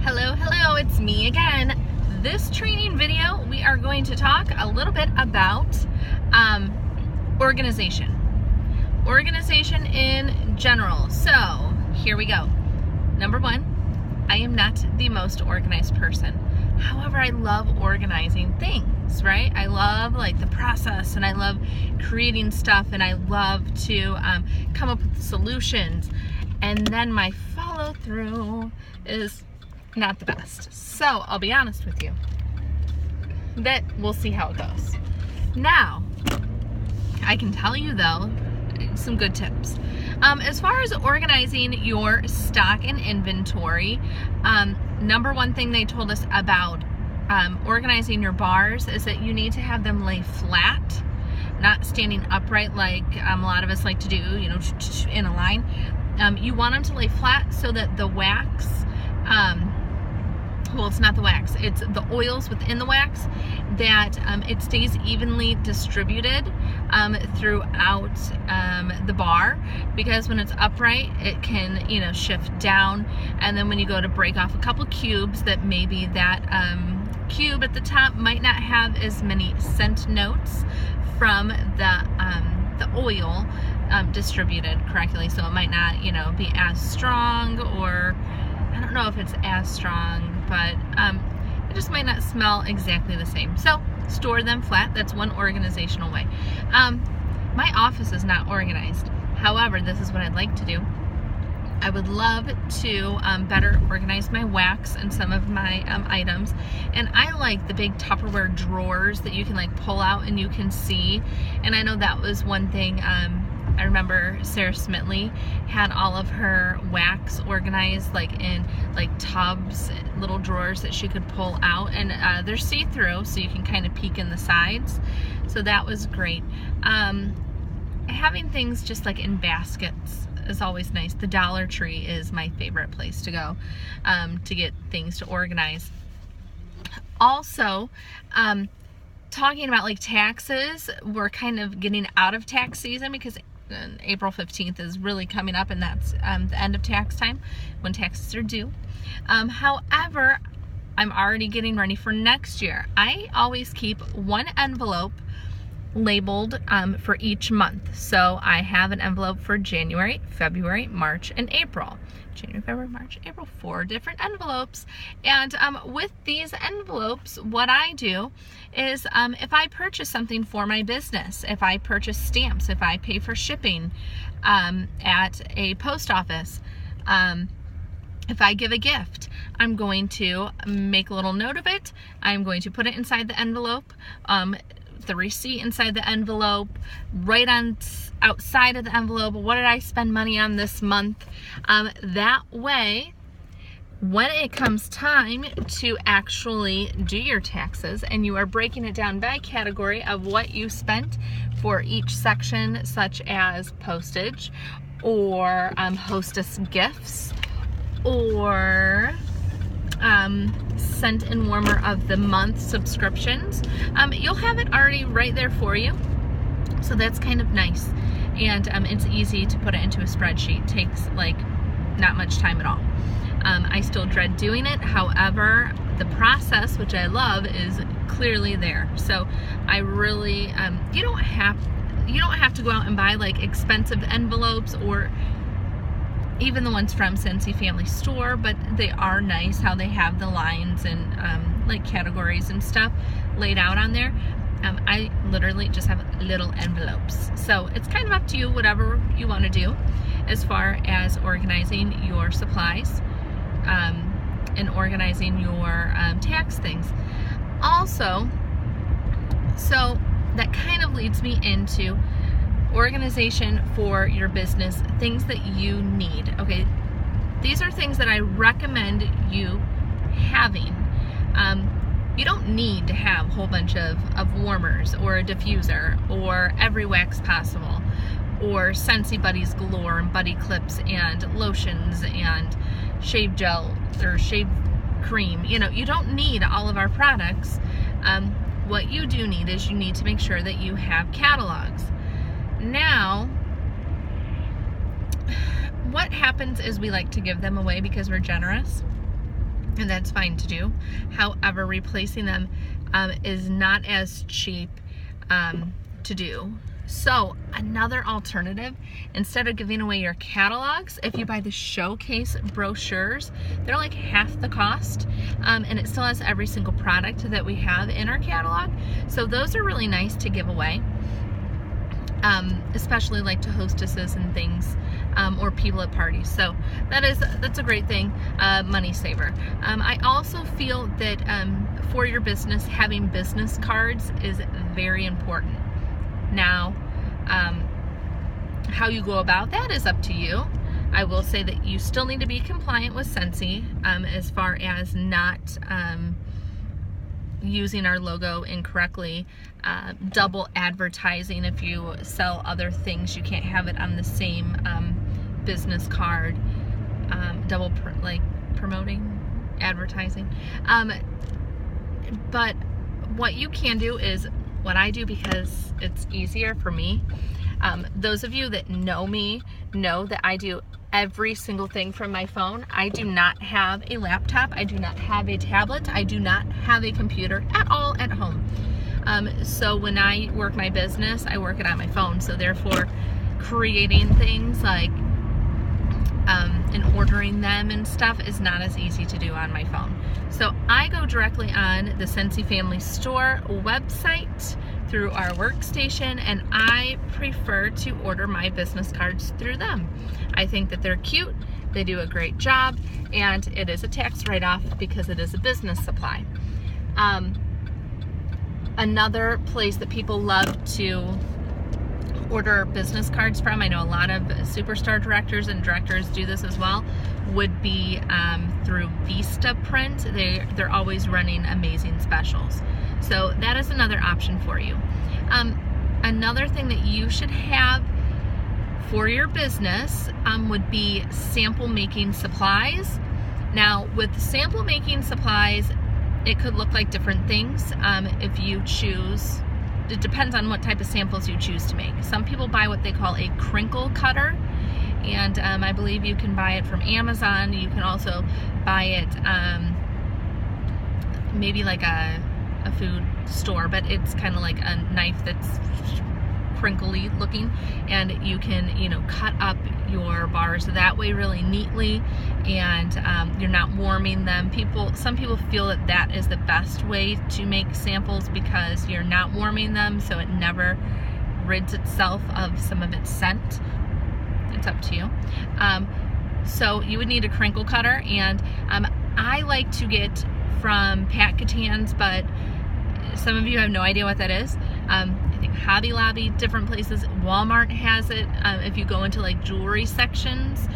Hello, it's me again. This training video, we are going to talk a little bit about organization. Organization in general. So, here we go. Number one, I am not the most organized person. However, I love organizing things, right? I love the process, and I love creating stuff, and I love to come up with solutions. And then my follow through is not the best. So I'll be honest with you, that we'll see how it goes. Now, I can tell you though, some good tips. As far as organizing your stock and inventory, number one thing they told us about organizing your bars is that you need to have them lay flat, not standing upright like a lot of us like to do, in a line. You want them to lay flat so that the wax, well, it's not the wax, it's the oils within the wax, that it stays evenly distributed throughout the bar, because when it's upright it can shift down, and then when you go to break off a couple cubes, that maybe that cube at the top might not have as many scent notes from the oil distributed correctly, so it might not be as strong, or I don't know if it's as strong, but it just might not smell exactly the same. So store them flat. That's one organizational way. My office is not organized. However, this is what I'd like to do. I would love to better organize my wax and some of my items. And I like the big Tupperware drawers that you can pull out and you can see. And I know that was one thing. I remember Sarah Smitley had all of her wax organized in tubs, little drawers that she could pull out, and they're see-through, so you can kind of peek in the sides. So that was great. Having things just in baskets is always nice. The Dollar Tree is my favorite place to go to get things to organize. Also, talking about taxes, we're kind of getting out of tax season, because April 15th is really coming up, and that's the end of tax time when taxes are due. However, I'm already getting ready for next year. I always keep one envelope labeled for each month. So I have an envelope for January, February, March, and April. January, February, March, April, 4 different envelopes. And with these envelopes, what I do is if I purchase something for my business, if I purchase stamps, if I pay for shipping at a post office, if I give a gift, I'm going to make a little note of it. I'm going to put it inside the envelope, the receipt inside the envelope, right on outside of the envelope, what did I spend money on this month? That way, when it comes time to actually do your taxes, and you are breaking it down by category of what you spent for each section, such as postage, or hostess gifts, or scent and warmer of the month subscriptions, you'll have it already right there for you. So that's kind of nice, and it's easy to put it into a spreadsheet. It takes not much time at all. I still dread doing it. However, the process, which I love, is clearly there. So I really you don't have to go out and buy expensive envelopes, or even the ones from Scentsy Family Store, but they are nice how they have the lines and categories and stuff laid out on there. I literally just have little envelopes. So it's kind of up to you, whatever you want to do as far as organizing your supplies and organizing your tax things. Also, so that kind of leads me into organization for your business, things that you need. Okay, these are things that I recommend you having. You don't need to have a whole bunch of warmers, or a diffuser, or every wax possible, or Scentsy Buddies galore, and buddy clips, and lotions, and shave gel, or shave cream. You don't need all of our products. What you do need is you need to make sure that you have catalogs. Now, what happens is we like to give them away because we're generous. and that's fine to do. However, replacing them is not as cheap to do. So another alternative, instead of giving away your catalogs, if you buy the showcase brochures, they're like half the cost, and it still has every single product that we have in our catalog. So those are really nice to give away, especially like to hostesses and things, or people at parties. So that's a great thing, money saver. I also feel that for your business, having business cards is very important. Now, how you go about that is up to you. I will say that you still need to be compliant with Scentsy, as far as not using our logo incorrectly, double advertising. If you sell other things, you can't have it on the same business card, double promoting, advertising. But what you can do is what I do, because it's easier for me. Those of you that know me know that I do every single thing from my phone. I do not have a laptop. I do not have a tablet. I do not have a computer at all at home. So when I work my business, I work it on my phone. So therefore, creating things like and ordering them and stuff is not as easy to do on my phone. So I go directly on the Scentsy Family Store website through our workstation, and I prefer to order my business cards through them. I think that they're cute, they do a great job, and it is a tax write-off because it is a business supply. Another place that people love to order business cards from, I know a lot of superstar directors and directors do this as well, would be through Vista Print. They're always running amazing specials. So that is another option for you. Another thing that you should have for your business would be sample making supplies. Now with sample making supplies, it could look like different things if you choose. It depends on what type of samples you choose to make. Some people buy what they call a crinkle cutter, and I believe you can buy it from Amazon. You can also buy it maybe like a food store, but it's kind of like a knife that's crinkly looking, and you can, you know, cut up your bars that way really neatly, and you're not warming them. Some people feel that that is the best way to make samples because you're not warming them, so it never rids itself of some of its scent. It's up to you. So you would need a crinkle cutter, and I like to get from Pat Catan's, but some of you have no idea what that is. I think Hobby Lobby, different places, Walmart has it. If you go into like jewelry sections,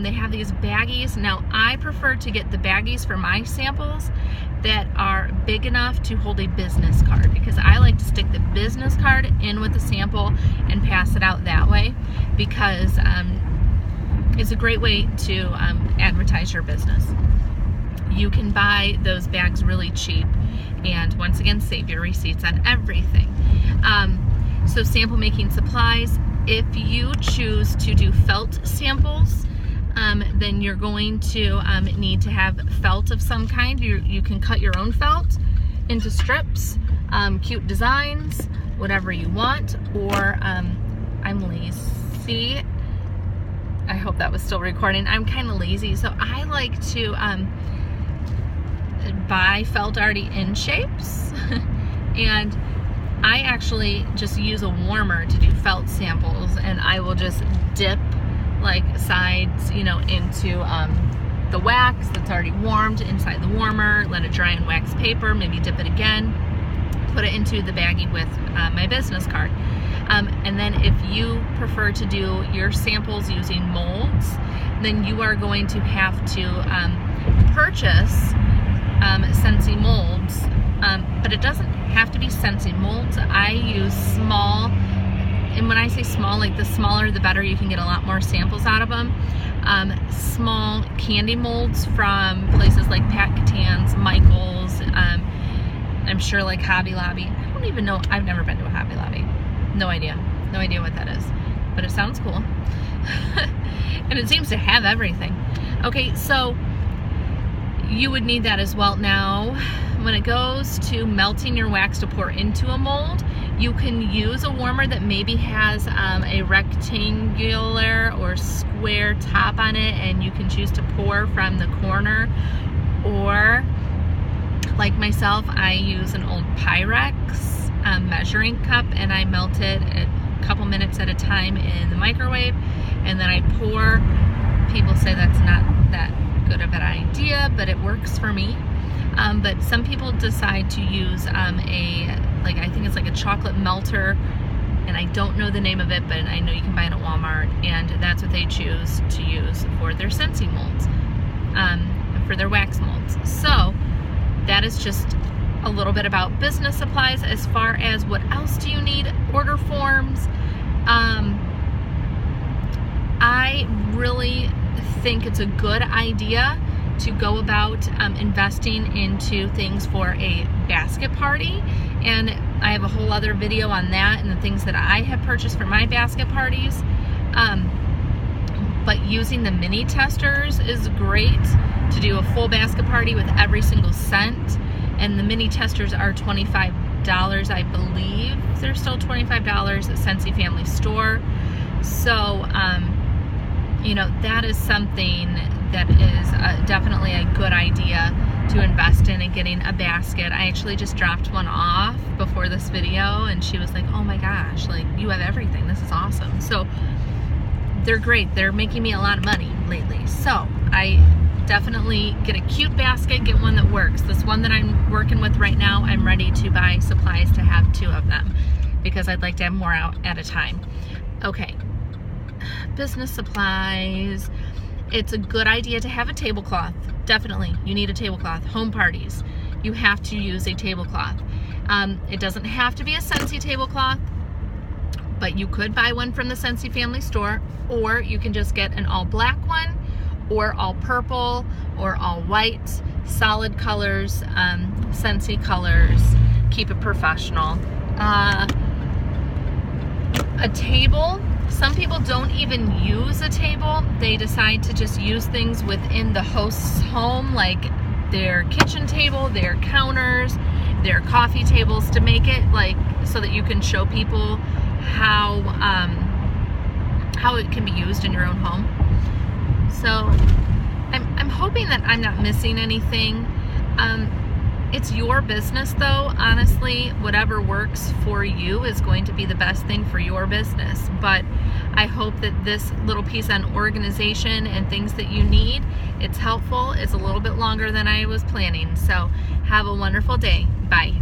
they have these baggies. Now I prefer to get the baggies for my samples that are big enough to hold a business card, because I like to stick the business card in with the sample and pass it out that way, because it's a great way to advertise your business. You can buy those bags really cheap, and once again, save your receipts on everything. So sample making supplies, if you choose to do felt samples, then you're going to need to have felt of some kind. You can cut your own felt into strips, cute designs, whatever you want, or I'm lazy. I hope that was still recording. I'm kind of lazy, so I like to buy felt already in shapes, and I actually just use a warmer to do felt samples, and I will just dip like sides, you know, into the wax that's already warmed inside the warmer, let it dry in wax paper, maybe dip it again, put it into the baggie with my business card. And then if you prefer to do your samples using molds, then you are going to have to purchase Scentsy molds, but it doesn't have to be Scentsy molds. I use small, and when I say small, like the smaller the better, you can get a lot more samples out of them. Small candy molds from places like Pat Catan's, Michael's, I'm sure like Hobby Lobby. I don't even know, I've never been to a Hobby Lobby. No idea what that is, but it sounds cool. And it seems to have everything. Okay, so you would need that as well. Now, when it goes to melting your wax to pour into a mold, you can use a warmer that maybe has a rectangular or square top on it, and you can choose to pour from the corner. Or, like myself, I use an old Pyrex measuring cup, and I melt it a couple minutes at a time in the microwave, and then I pour. People say that's not that good of an idea, but it works for me. But some people decide to use I think it's like a chocolate melter, and I don't know the name of it, but I know you can buy it at Walmart, and that's what they choose to use for their Scentsy molds, for their wax molds. So that is just a little bit about business supplies. As far as what else do you need, order forms. I really think it's a good idea to go about investing into things for a basket party, and I have a whole other video on that and the things that I have purchased for my basket parties. But using the mini testers is great to do a full basket party with every single scent, and the mini testers are $25, I believe. They're still $25 at Scentsy Family Store. So that is something that is definitely a good idea to invest in, and getting a basket. I actually just dropped one off before this video, and she was like, oh my gosh, like, you have everything, this is awesome. So they're great. They're making me a lot of money lately. So I definitely get a cute basket, get one that works. This one that I'm working with right now, I'm ready to buy supplies to have 2 of them, because I'd like to have more out at a time. Okay, business supplies. It's a good idea to have a tablecloth. Definitely, you need a tablecloth. Home parties, you have to use a tablecloth. It doesn't have to be a Scentsy tablecloth, but you could buy one from the Scentsy Family Store, or you can just get an all black one, or all purple, or all white, solid colors, Scentsy colors. Keep it professional. A table. Some people don't even use a table. They decide to just use things within the host's home, like their kitchen table, their counters, their coffee tables, to make it like so that you can show people how it can be used in your own home. So I'm hoping that I'm not missing anything. It's your business though. Honestly, whatever works for you is going to be the best thing for your business. But I hope that this little piece on organization and things that you need, it's helpful. It's a little bit longer than I was planning. So have a wonderful day. Bye.